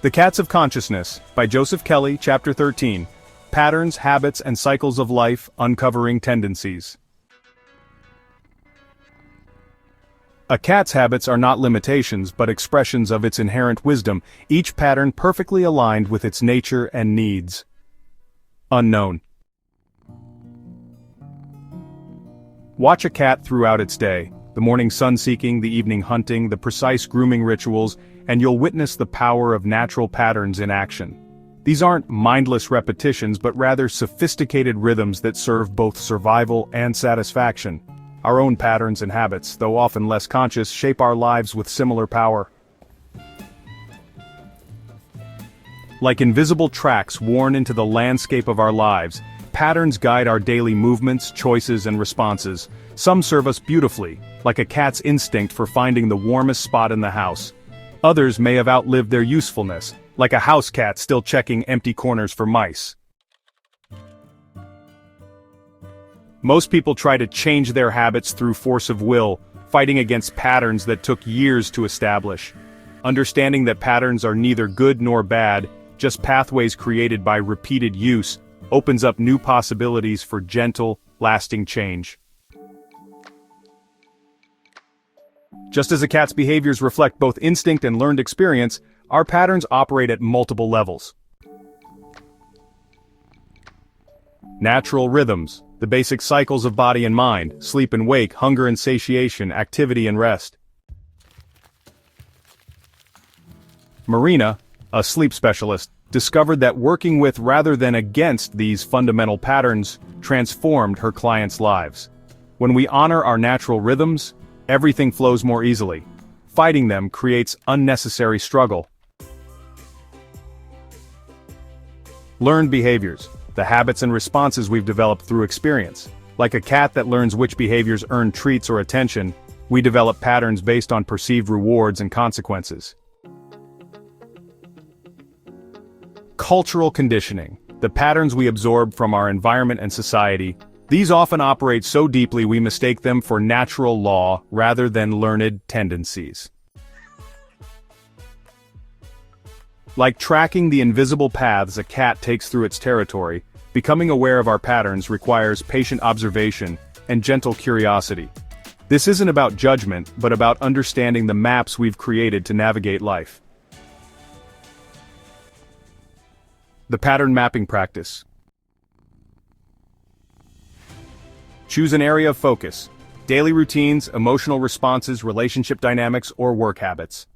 The Cats of Consciousness, by Joseph Kelly, Chapter 13. Patterns, Habits, and Cycles of Life, Uncovering Tendencies. A cat's habits are not limitations but expressions of its inherent wisdom, each pattern perfectly aligned with its nature and needs. Unknown. Watch a cat throughout its day, the morning sun-seeking, the evening hunting, the precise grooming rituals, and you'll witness the power of natural patterns in action. These aren't mindless repetitions but rather sophisticated rhythms that serve both survival and satisfaction. Our own patterns and habits, though often less conscious, shape our lives with similar power. Like invisible tracks worn into the landscape of our lives, patterns guide our daily movements, choices, and responses. Some serve us beautifully, like a cat's instinct for finding the warmest spot in the house. Others may have outlived their usefulness, like a house cat still checking empty corners for mice. Most people try to change their habits through force of will, fighting against patterns that took years to establish. Understanding that patterns are neither good nor bad, just pathways created by repeated use, opens up new possibilities for gentle, lasting change. Just as a cat's behaviors reflect both instinct and learned experience, our patterns operate at multiple levels. Natural rhythms, the basic cycles of body and mind, sleep and wake, hunger and satiation, activity and rest. Marina, a sleep specialist, discovered that working with rather than against these fundamental patterns transformed her clients' lives. When we honor our natural rhythms, everything flows more easily. Fighting them creates unnecessary struggle. Learned behaviors, the habits and responses we've developed through experience. Like a cat that learns which behaviors earn treats or attention, we develop patterns based on perceived rewards and consequences. Cultural conditioning, the patterns we absorb from our environment and society. These often operate so deeply we mistake them for natural law rather than learned tendencies. Like tracking the invisible paths a cat takes through its territory, becoming aware of our patterns requires patient observation and gentle curiosity. This isn't about judgment, but about understanding the maps we've created to navigate life. The pattern mapping practice. Choose an area of focus: daily routines, emotional responses, relationship dynamics, or work habits.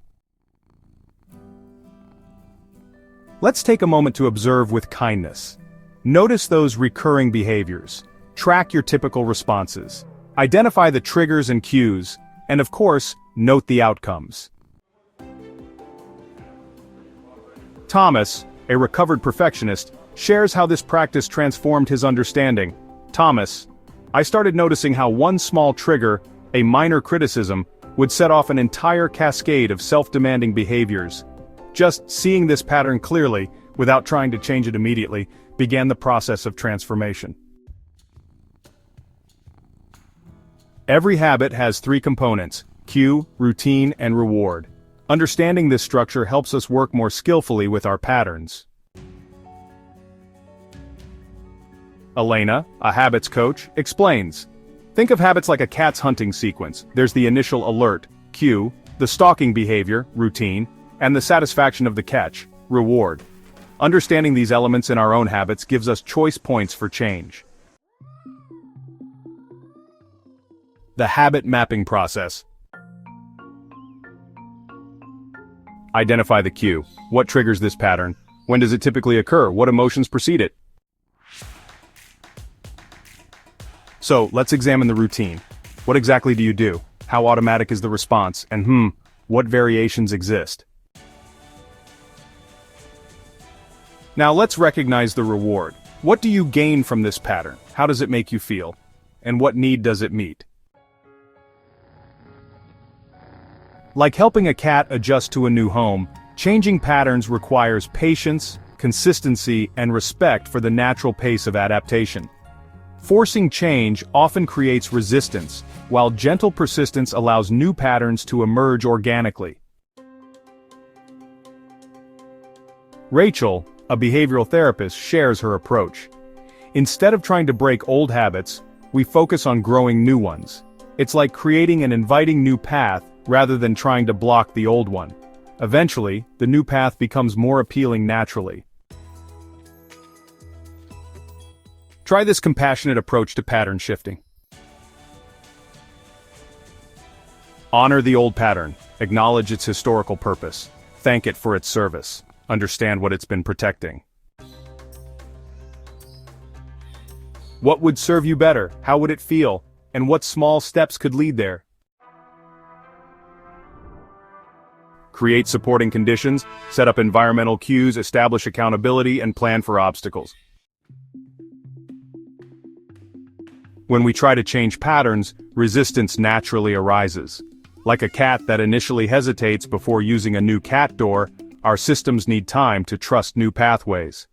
Let's take a moment to observe with kindness. Notice those recurring behaviors. Track your typical responses. Identify the triggers and cues, and of course, note the outcomes. Thomas, a recovered perfectionist, shares how this practice transformed his understanding. Thomas: I started noticing how one small trigger, a minor criticism, would set off an entire cascade of self-demanding behaviors. Just seeing this pattern clearly, without trying to change it immediately, began the process of transformation. Every habit has three components: cue, routine, and reward. Understanding this structure helps us work more skillfully with our patterns. Elena, a habits coach, explains. Think of habits like a cat's hunting sequence. There's the initial alert, cue, the stalking behavior, routine, and the satisfaction of the catch, reward. Understanding these elements in our own habits gives us choice points for change. The habit mapping process. Identify the cue. What triggers this pattern? When does it typically occur? What emotions precede it? So, let's examine the routine. What exactly do you do? How automatic is the response? And what variations exist? Now let's recognize the reward. What do you gain from this pattern? How does it make you feel? And what need does it meet? Like helping a cat adjust to a new home, changing patterns requires patience, consistency, and respect for the natural pace of adaptation. Forcing change often creates resistance, while gentle persistence allows new patterns to emerge organically. Rachel, a behavioral therapist, shares her approach. Instead of trying to break old habits, we focus on growing new ones. It's like creating an inviting new path rather than trying to block the old one. Eventually, the new path becomes more appealing naturally. Try this compassionate approach to pattern shifting. Honor the old pattern, acknowledge its historical purpose, thank it for its service, understand what it's been protecting. What would serve you better? How would it feel? And what small steps could lead there? Create supporting conditions, set up environmental cues, establish accountability, and plan for obstacles. When we try to change patterns, resistance naturally arises. Like a cat that initially hesitates before using a new cat door, our systems need time to trust new pathways.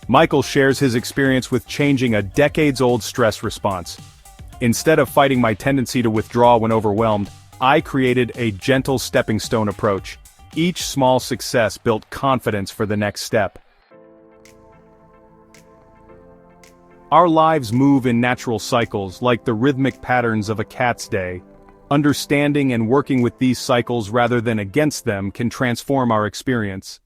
Michael shares his experience with changing a decades-old stress response. Instead of fighting my tendency to withdraw when overwhelmed, I created a gentle stepping stone approach. Each small success built confidence for the next step. Our lives move in natural cycles like the rhythmic patterns of a cat's day. Understanding and working with these cycles rather than against them can transform our experience.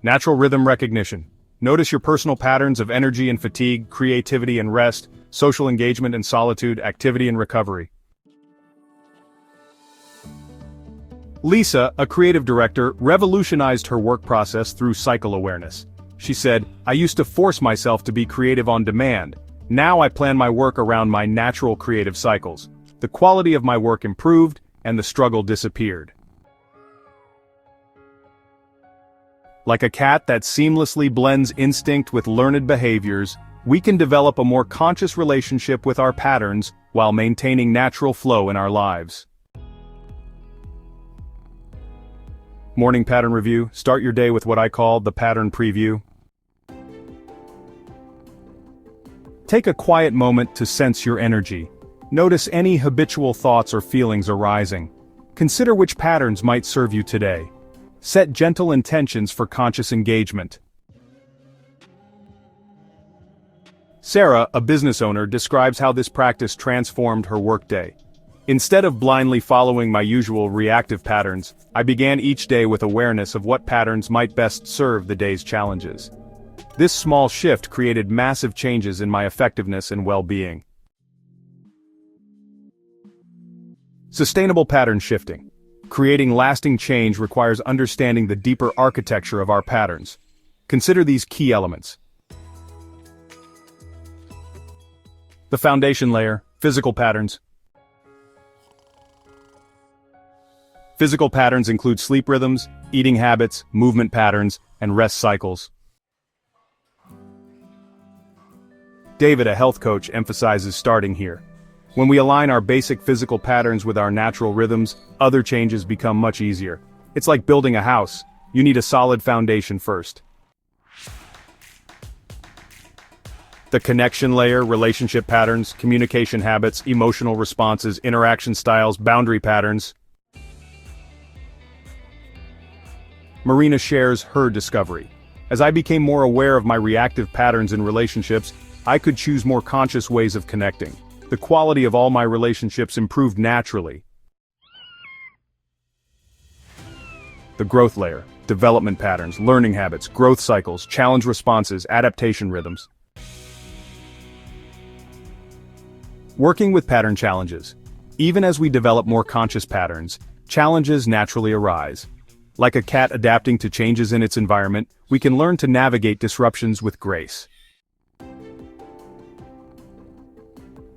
Natural rhythm recognition. Notice your personal patterns of energy and fatigue, creativity and rest, social engagement and solitude, activity and recovery. Lisa, a creative director, revolutionized her work process through cycle awareness. She said, "I used to force myself to be creative on demand. Now I plan my work around my natural creative cycles. The quality of my work improved, and the struggle disappeared." Like a cat that seamlessly blends instinct with learned behaviors, we can develop a more conscious relationship with our patterns while maintaining natural flow in our lives. Morning pattern review. Start your day with what I call the pattern preview. Take a quiet moment to sense your energy. Notice any habitual thoughts or feelings arising. Consider which patterns might serve you today. Set gentle intentions for conscious engagement. Sarah, a business owner, describes how this practice transformed her workday. Instead of blindly following my usual reactive patterns, I began each day with awareness of what patterns might best serve the day's challenges. This small shift created massive changes in my effectiveness and well-being. Sustainable pattern shifting. Creating lasting change requires understanding the deeper architecture of our patterns. Consider these key elements. The foundation layer, physical patterns. Physical patterns include sleep rhythms, eating habits, movement patterns, and rest cycles. David, a health coach, emphasizes starting here. When we align our basic physical patterns with our natural rhythms, other changes become much easier. It's like building a house. You need a solid foundation first. The connection layer, relationship patterns, communication habits, emotional responses, interaction styles, boundary patterns. Marina shares her discovery. As I became more aware of my reactive patterns in relationships, I could choose more conscious ways of connecting. The quality of all my relationships improved naturally. The growth layer, development patterns, learning habits, growth cycles, challenge responses, adaptation rhythms. Working with pattern challenges. Even as we develop more conscious patterns, challenges naturally arise. Like a cat adapting to changes in its environment, we can learn to navigate disruptions with grace.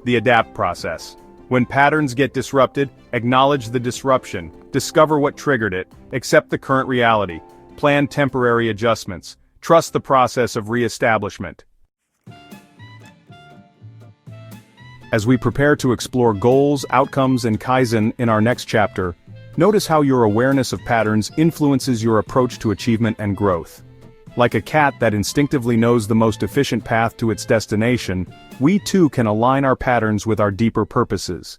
The adapt process. When patterns get disrupted, acknowledge the disruption, discover what triggered it, accept the current reality, plan temporary adjustments, trust the process of re-establishment. As we prepare to explore goals, outcomes, and Kaizen in our next chapter, notice how your awareness of patterns influences your approach to achievement and growth. Like a cat that instinctively knows the most efficient path to its destination, we too can align our patterns with our deeper purposes.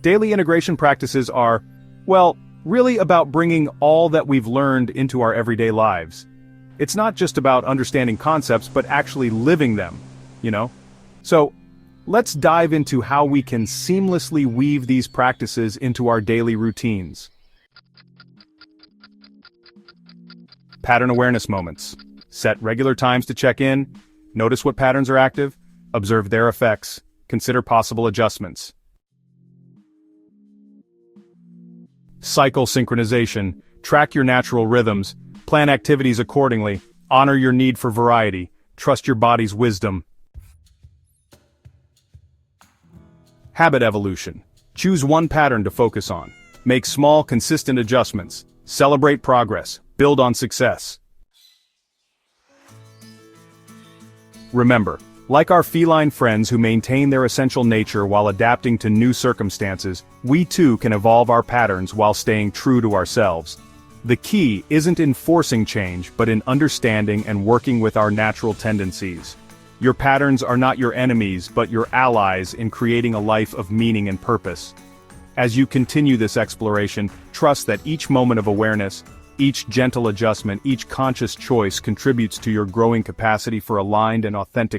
Daily integration practices are, well, really about bringing all that we've learned into our everyday lives. It's not just about understanding concepts, but actually living them, you know? So, let's dive into how we can seamlessly weave these practices into our daily routines. Pattern awareness moments. Set regular times to check in, notice what patterns are active, observe their effects, consider possible adjustments. Cycle synchronization. Track your natural rhythms, plan activities accordingly, honor your need for variety, trust your body's wisdom. Habit evolution. Choose one pattern to focus on. Make small, consistent adjustments. Celebrate progress. Build on success. Remember, like our feline friends who maintain their essential nature while adapting to new circumstances, we too can evolve our patterns while staying true to ourselves. The key isn't in forcing change, but in understanding and working with our natural tendencies. Your patterns are not your enemies, but your allies in creating a life of meaning and purpose. As you continue this exploration, trust that each moment of awareness, each gentle adjustment, each conscious choice contributes to your growing capacity for aligned and authentic